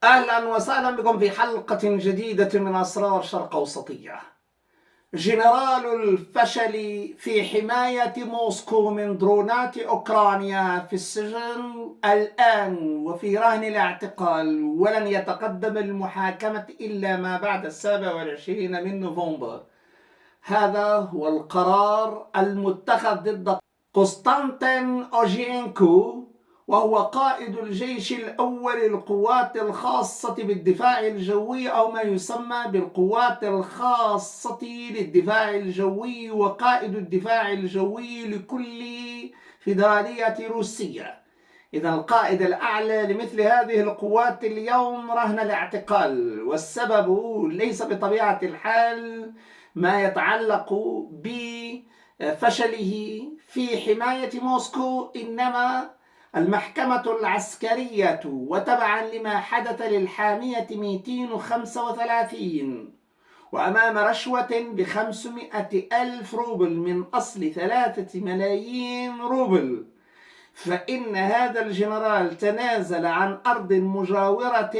أهلا وسهلا بكم في حلقة جديدة من أسرار شرق أوسطية. جنرال الفشل في حماية موسكو من درونات أوكرانيا في السجن الآن وفي رهن الاعتقال، ولن يتقدم المحاكمة إلا ما بعد 27 من نوفمبر. هذا هو القرار المتخذ ضد قسطنطين أوجينكو، وهو قائد الجيش الأول للقوات الخاصة بالدفاع الجوي، أو ما يسمى بالقوات الخاصة للدفاع الجوي، وقائد الدفاع الجوي لكل فيدرالية روسية. إذا القائد الأعلى لمثل هذه القوات اليوم رهن الاعتقال، والسبب ليس بطبيعة الحال ما يتعلق بفشله في حماية موسكو، إنما المحكمة العسكرية وتبعا لما حدث للحامية 235 وأمام رشوة ب500,000 روبل من أصل 3 ملايين روبل، فإن هذا الجنرال تنازل عن أرض مجاورة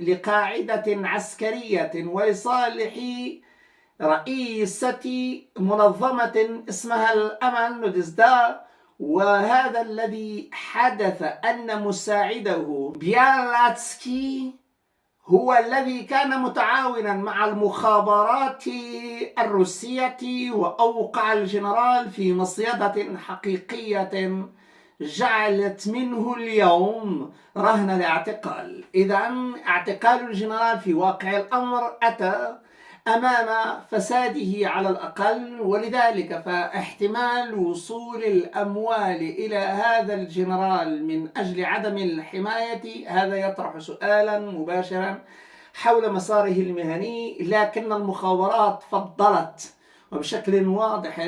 لقاعدة عسكرية ولصالح رئيسة منظمة اسمها الأمل نودزدا. وهذا الذي حدث أن مساعده بيالاتسكي هو الذي كان متعاونا مع المخابرات الروسية، وأوقع الجنرال في مصيدة حقيقية جعلت منه اليوم رهن الاعتقال. إذا اعتقال الجنرال في واقع الأمر أتى أمام فساده على الأقل، ولذلك فاحتمال وصول الأموال إلى هذا الجنرال من أجل عدم الحماية هذا يطرح سؤالا مباشرا حول مساره المهني، لكن المخابرات فضلت وبشكل واضح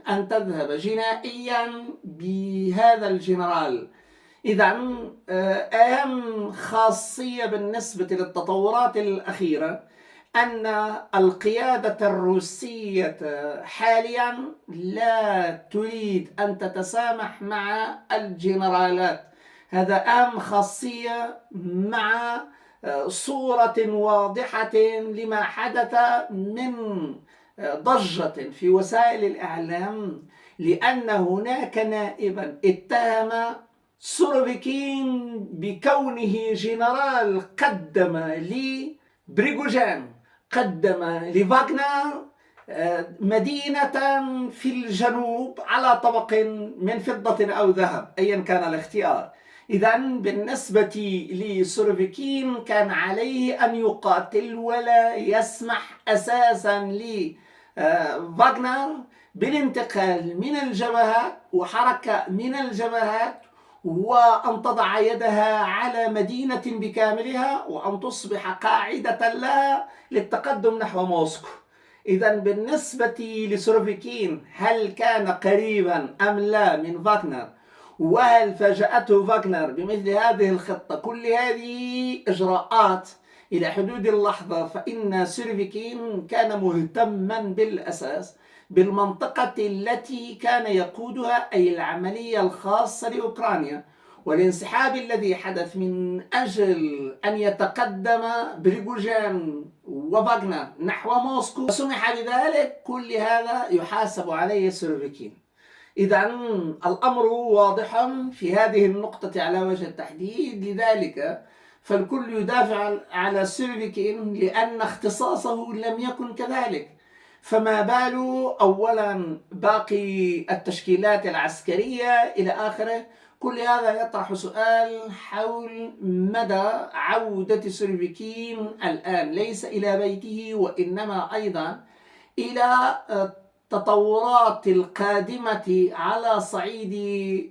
أن تذهب جنائيا بهذا الجنرال. إذا أهم خاصية بالنسبة للتطورات الأخيرة أن القيادة الروسية حاليا لا تريد أن تتسامح مع الجنرالات. هذا أهم خاصية مع صورة واضحة لما حدث من ضجة في وسائل الإعلام، لأن هناك نائبا اتهم سوروفيكين بكونه جنرال قدم لبريغوجين، قدم لفاغنر مدينة في الجنوب على طبق من فضة أو ذهب، أيا كان الاختيار. إذا بالنسبة لسوروفيكين كان عليه أن يقاتل ولا يسمح أساسا لفاغنر بالانتقال من الجبهات وحركة من الجبهات، وأن تضع يدها على مدينة بكاملها وأن تصبح قاعدة لها للتقدم نحو موسكو. إذا بالنسبة لسوروفيكين هل كان قريبا أم لا من فاغنر، وهل فاجأته فاغنر بمثل هذه الخطة؟ كل هذه إجراءات إلى حدود اللحظة فإن سوروفيكين كان مهتما بالأساس بالمنطقة التي كان يقودها، أي العملية الخاصة لأوكرانيا، والانسحاب الذي حدث من أجل أن يتقدم بريغوجين وفاغنر نحو موسكو وسمح بذلك، كل هذا يحاسب عليه سوروفيكين. إذا الأمر واضح في هذه النقطة على وجه التحديد، لذلك فالكل يدافع على سوروفيكين لأن اختصاصه لم يكن كذلك، فما بال أولا باقي التشكيلات العسكرية إلى آخره. كل هذا يطرح سؤال حول مدى عودة سوروفيكين الآن ليس إلى بيته، وإنما أيضا إلى التطورات القادمة على صعيد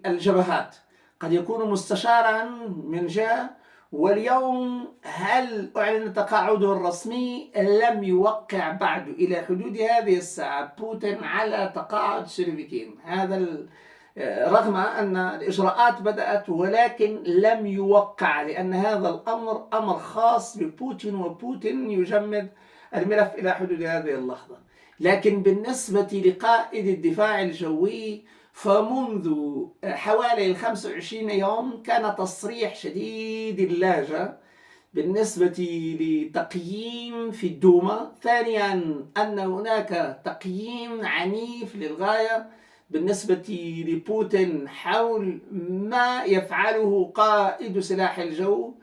الجبهات. قد يكون مستشارا من جهة، واليوم هل أعلن تقاعده الرسمي؟ لم يوقع بعد إلى حدود هذه الساعة بوتين على تقاعد سوروفيكين، هذا رغم أن الإجراءات بدأت، ولكن لم يوقع، لأن هذا الأمر أمر خاص ببوتين، وبوتين يجمد الملف إلى حدود هذه اللحظة. لكن بالنسبة لقائد الدفاع الجوي فمنذ حوالي 25 يوم كان تصريح شديد اللهجة بالنسبة لتقييم في الدوما. ثانيا أن هناك تقييم عنيف للغاية بالنسبة لبوتين حول ما يفعله قائد سلاح الجو.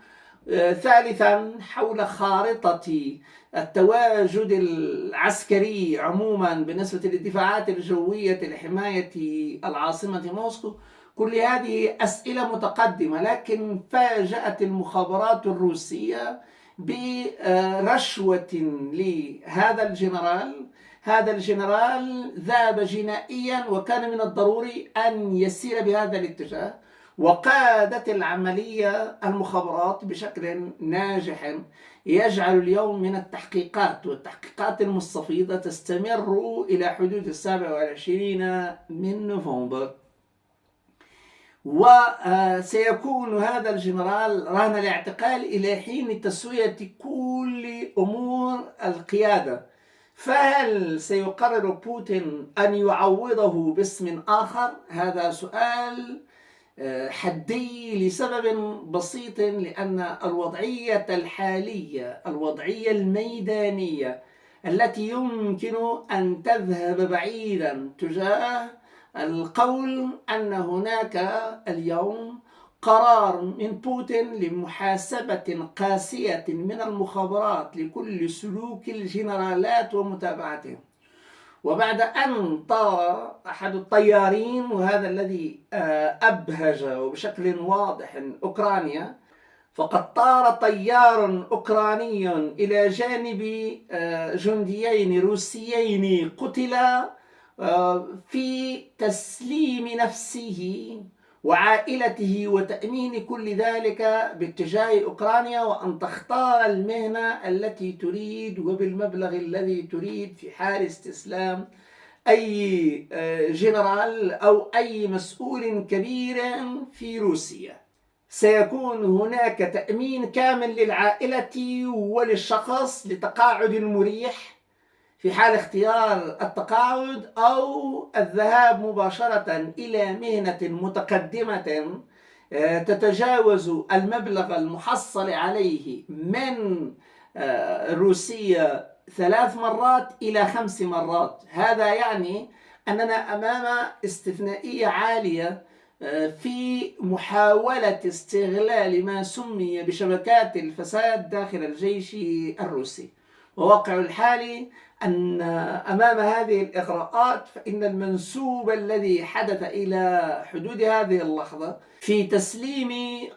ثالثا حول خارطة التواجد العسكري عموما بالنسبة للدفاعات الجوية لحماية العاصمة موسكو. كل هذه أسئلة متقدمة، لكن فاجأت المخابرات الروسية برشوة لهذا الجنرال. هذا الجنرال ذهب جنائيا، وكان من الضروري أن يسير بهذا الاتجاه، وقادت العملية المخابرات بشكل ناجح يجعل اليوم من التحقيقات، والتحقيقات المستفيضة تستمر إلى حدود 27 من نوفمبر. وسيكون هذا الجنرال رهن الاعتقال إلى حين تسوية كل أمور القيادة. فهل سيقرر بوتين أن يعوضه باسم آخر؟ هذا سؤال حدي لسبب بسيط، لأن الوضعية الحالية، الوضعية الميدانية التي يمكن أن تذهب بعيدا تجاه القول أن هناك اليوم قرار من بوتين لمحاسبة قاسية من المخابرات لكل سلوك الجنرالات ومتابعتهم. وبعد أن طار أحد الطيارين، وهذا الذي أبهج بشكل واضح أوكرانيا، فقد طار طيار أوكراني إلى جانب جنديين روسيين قتلا في تسليم نفسه وعائلته وتأمين كل ذلك باتجاه أوكرانيا، وأن تختار المهنة التي تريد وبالمبلغ الذي تريد في حال استسلام أي جنرال أو أي مسؤول كبير في روسيا. سيكون هناك تأمين كامل للعائلة وللشخص لتقاعد مريح في حال اختيار التقاعد أو الذهاب مباشرة إلى مهنة متقدمة تتجاوز المبلغ المحصل عليه من روسيا 3 مرات إلى 5 مرات. هذا يعني أننا أمام استثنائية عالية في محاولة استغلال ما سمي بشبكات الفساد داخل الجيش الروسي. وواقع الحالي أن أمام هذه الإغراءات فإن المنسوب الذي حدث إلى حدود هذه اللحظة في تسليم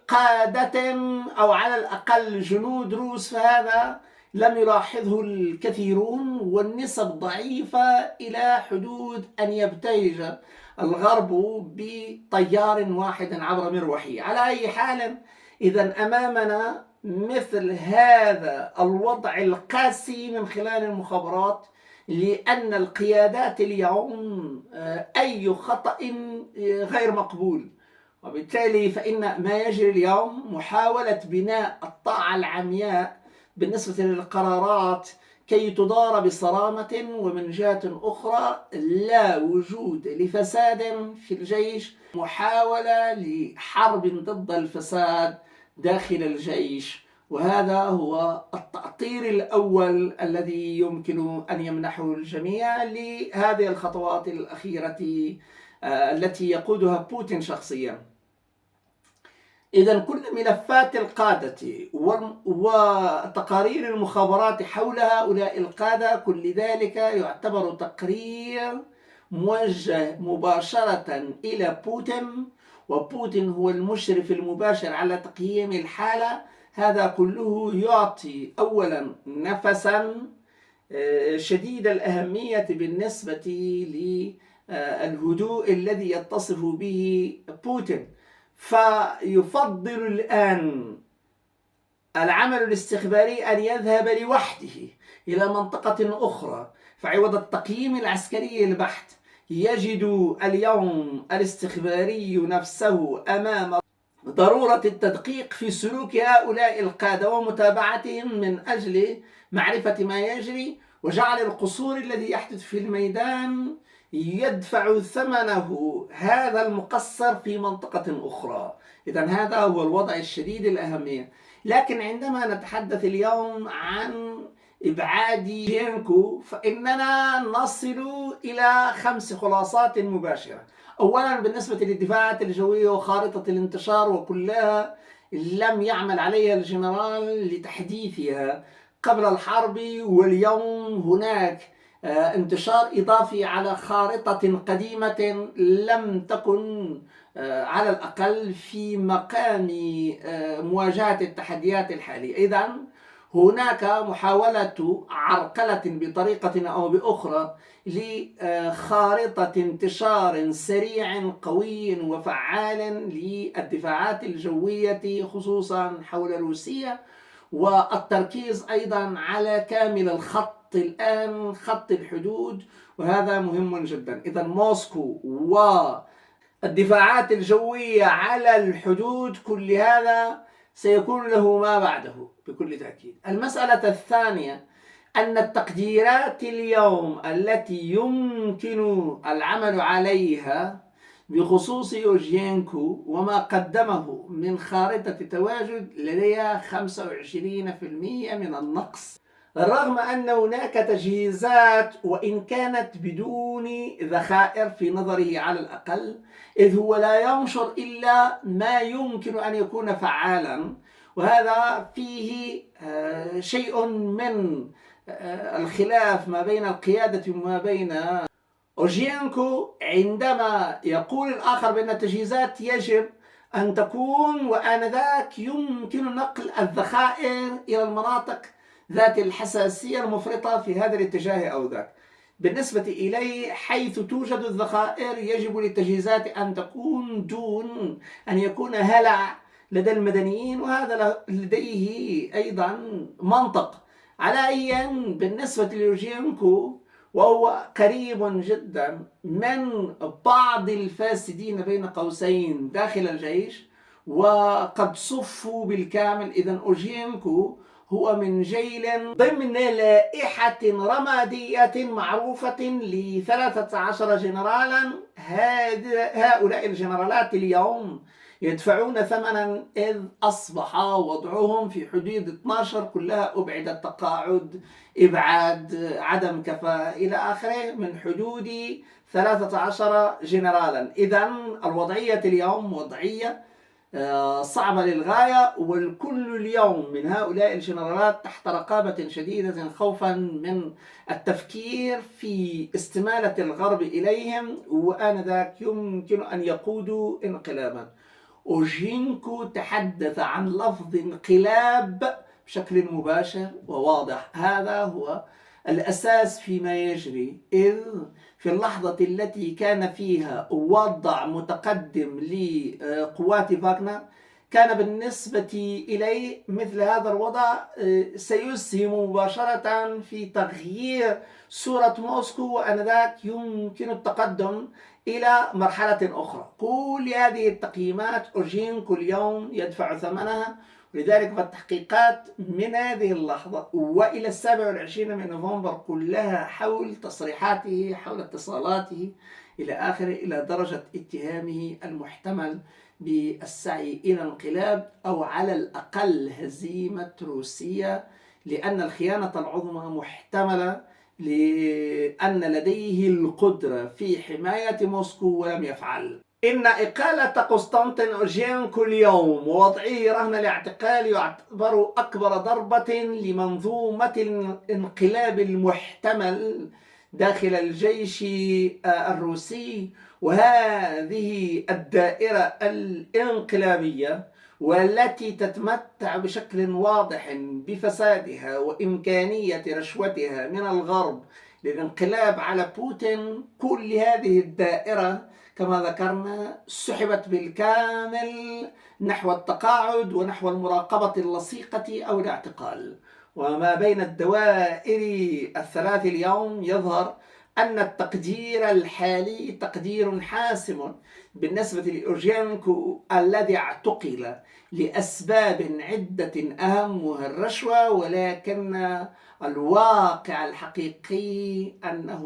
قادة أو على الأقل جنود روس، فهذا لم يلاحظه الكثيرون، والنسب ضعيفة إلى حدود أن يبتهج الغرب بطيار واحد عبر مروحية. على أي حال، إذا أمامنا مثل هذا الوضع القاسي من خلال المخابرات، لأن القيادات اليوم أي خطأ غير مقبول، وبالتالي فإن ما يجري اليوم محاولة بناء الطاعة العمياء بالنسبة للقرارات كي تدار بصرامة، ومن جهة أخرى لا وجود لفساد في الجيش، محاولة لحرب ضد الفساد داخل الجيش. وهذا هو التأطير الأول الذي يمكن أن يمنحه الجميع لهذه الخطوات الأخيرة التي يقودها بوتين شخصيا. إذا كل ملفات القادة وتقارير المخابرات حول هؤلاء القادة، كل ذلك يعتبر تقرير موجه مباشرة إلى بوتين، وبوتين هو المشرف المباشر على تقييم الحالة. هذا كله يعطي أولا نفسا شديد الأهمية بالنسبة للهدوء الذي يتصف به بوتين، فيفضل الآن العمل الاستخباري أن يذهب لوحده إلى منطقة أخرى، فعوض التقييم العسكري البحت يجد اليوم الاستخباري نفسه أمام ضرورة التدقيق في سلوك هؤلاء القادة ومتابعتهم من أجل معرفة ما يجري، وجعل القصور الذي يحدث في الميدان يدفع ثمنه هذا المقصر في منطقة أخرى. إذن هذا هو الوضع الشديد الأهمية. لكن عندما نتحدث اليوم عن إبعاد أوجينكو فإننا نصل إلى 5 خلاصات مباشرة. أولا بالنسبة للدفاعات الجوية وخارطة الانتشار وكلها لم يعمل عليها الجنرال لتحديثها قبل الحرب، واليوم هناك انتشار إضافي على خارطة قديمة لم تكن على الأقل في مقام مواجهة التحديات الحالية. إذن هناك محاولة عرقلة بطريقة أو بأخرى لخارطة انتشار سريع قوي وفعال للدفاعات الجوية خصوصا حول روسيا، والتركيز أيضا على كامل الخط الآن، خط الحدود، وهذا مهم جدا. إذا موسكو والدفاعات الجوية على الحدود كل هذا سيكون له ما بعده بكل تأكيد. المسألة الثانية أن التقديرات اليوم التي يمكن العمل عليها بخصوص أوجينكو وما قدمه من خارطة تواجد لديها 25% من النقص، رغم أن هناك تجهيزات وإن كانت بدون ذخائر في نظره على الأقل، إذ هو لا ينشر إلا ما يمكن أن يكون فعالا، وهذا فيه شيء من الخلاف ما بين القيادة وما بين أوجينكو. عندما يقول الآخر بأن التجهيزات يجب أن تكون وآنذاك يمكن نقل الذخائر إلى المناطق ذات الحساسية المفرطة في هذا الاتجاه أو ذاك. بالنسبة إلي حيث توجد الذخائر يجب للتجهيزات أن تكون دون أن يكون هلع لدى المدنيين، وهذا لديه أيضا منطق. على أي بالنسبة لأوجينكو وهو قريب جدا من بعض الفاسدين بين قوسين داخل الجيش وقد صفوا بالكامل. إذن أوجينكو هو من جيل ضمن لائحة رمادية معروفة ل13 جنرالا. هؤلاء الجنرالات اليوم يدفعون ثمنا، إذ أصبح وضعهم في حدود 12 كلها أبعد التقاعد، إبعاد، عدم كفاءة إلى آخره، من حدود 13 جنرالا. إذن الوضعية اليوم وضعية صعبة للغاية، والكل اليوم من هؤلاء الجنرالات تحت رقابة شديدة خوفا من التفكير في استمالة الغرب إليهم، وآنذاك يمكن أن يقودوا انقلابا. أوجينكو تحدث عن لفظ انقلاب بشكل مباشر وواضح. هذا هو الأساس فيما يجري، إذ في اللحظة التي كان فيها وضع متقدم لقوات فاغنر كان بالنسبة إليه مثل هذا الوضع سيسهم مباشرة في تغيير صورة موسكو، وأنذاك يمكن التقدم إلى مرحلة أخرى. كل هذه التقييمات أوجينكو اليوم يدفع ثمنها، ولذلك فالتحقيقات من هذه اللحظة وإلى 27 من نوفمبر كلها حول تصريحاته، حول اتصالاته إلى آخره، إلى درجة اتهامه المحتمل بالسعي إلى انقلاب أو على الأقل هزيمة روسيا، لأن الخيانة العظمى محتملة، لأن لديه القدرة في حماية موسكو ولم يفعل. إن إقالة قسطنطين أوجينكو اليوم ووضعه رهن الاعتقال يعتبر أكبر ضربة لمنظومة الانقلاب المحتمل داخل الجيش الروسي، وهذه الدائرة الانقلابية والتي تتمتع بشكل واضح بفسادها وإمكانية رشوتها من الغرب للانقلاب على بوتين. كل هذه الدائرة كما ذكرنا سحبت بالكامل نحو التقاعد ونحو المراقبة اللصيقة أو الاعتقال. وما بين الدوائر الثلاث اليوم يظهر أن التقدير الحالي تقدير حاسم بالنسبة لأوجينكو الذي اعتقل لأسباب عدة أهمها الرشوة، ولكن الواقع الحقيقي أنه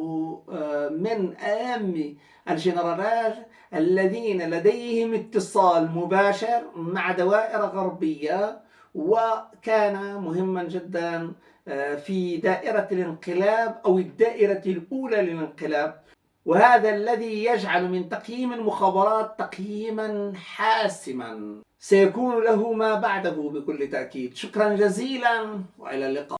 من أهم الجنرالات الذين لديهم اتصال مباشر مع دوائر غربية وكان مهما جدا في دائرة الانقلاب أو الدائرة الأولى للانقلاب، وهذا الذي يجعل من تقييم المخابرات تقييما حاسما سيكون له ما بعده بكل تأكيد. شكرا جزيلا وإلى اللقاء.